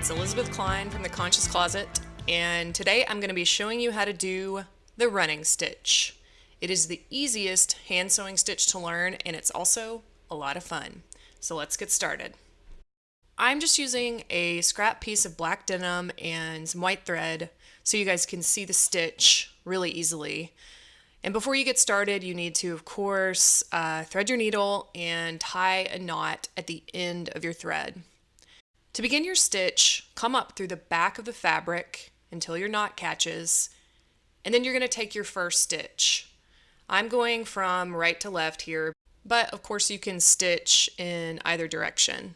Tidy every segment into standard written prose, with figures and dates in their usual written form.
it's Elizabeth Cline from the Conscious Closet, and today I'm going to be showing you how to do the running stitch. It is the easiest hand sewing stitch to learn, and it's also a lot of fun. So let's get started. I'm just using a scrap piece of black denim and some white thread so you guys can see the stitch really easily. And before you get started, you need to, of course, thread your needle and tie a knot at the end of your thread. To begin your stitch, come up through the back of the fabric until your knot catches, and then you're going to take your first stitch. I'm going from right to left here, but of course you can stitch in either direction.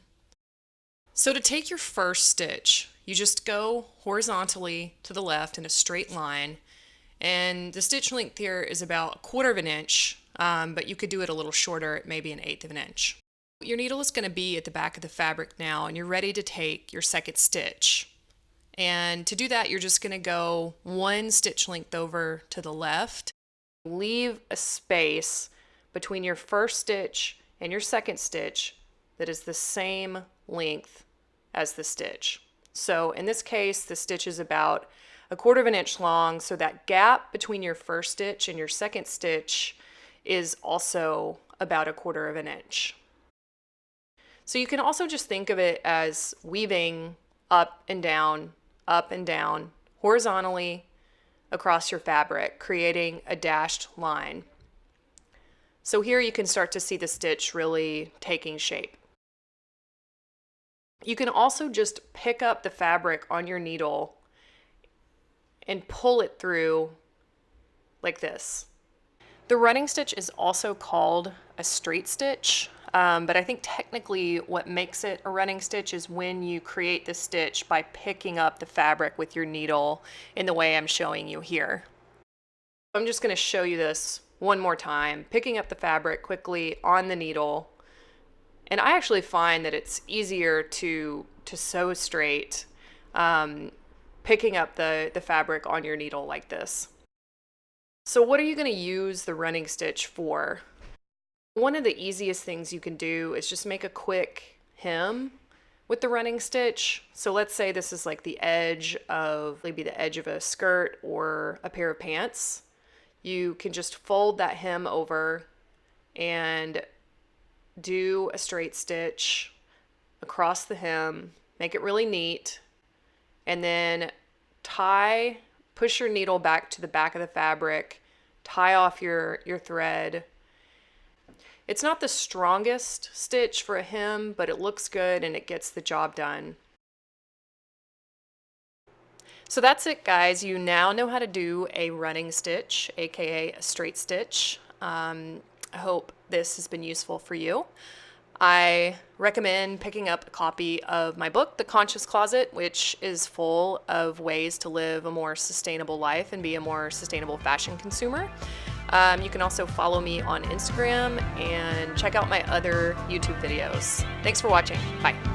So to take your first stitch, you just go horizontally to the left in a straight line, and the stitch length here is about 1/4 of an inch, but you could do it a little shorter, maybe 1/8 of an inch. Your needle is going to be at the back of the fabric now, and you're ready to take your second stitch. And to do that, you're just going to go one stitch length over to the left. Leave a space between your first stitch and your second stitch that is the same length as the stitch. So in this case, the stitch is about 1/4 of an inch long, so that gap between your first stitch and your second stitch is also about 1/4 of an inch. So you can also just think of it as weaving up and down, horizontally across your fabric, creating a dashed line. So here you can start to see the stitch really taking shape. You can also just pick up the fabric on your needle and pull it through like this. The running stitch is also called a straight stitch, but I think technically what makes it a running stitch is when you create the stitch by picking up the fabric with your needle in the way I'm showing you here. I'm just going to show you this one more time, picking up the fabric quickly on the needle. And I actually find that it's easier to sew straight picking up the fabric on your needle like this. So what are you going to use the running stitch for? One of the easiest things you can do is just make a quick hem with the running stitch. So let's say this is like the edge of, maybe the edge of a skirt or a pair of pants. You can just fold that hem over and do a straight stitch across the hem, make it really neat, and then push your needle back to the back of the fabric, tie off your thread. It's not the strongest stitch for a hem, but it looks good and it gets the job done. So that's it, guys. You now know how to do a running stitch, aka a straight stitch. I hope this has been useful for you. I recommend picking up a copy of my book, The Conscious Closet, which is full of ways to live a more sustainable life and be a more sustainable fashion consumer. You can also follow me on Instagram and check out my other YouTube videos. Thanks for watching. Bye.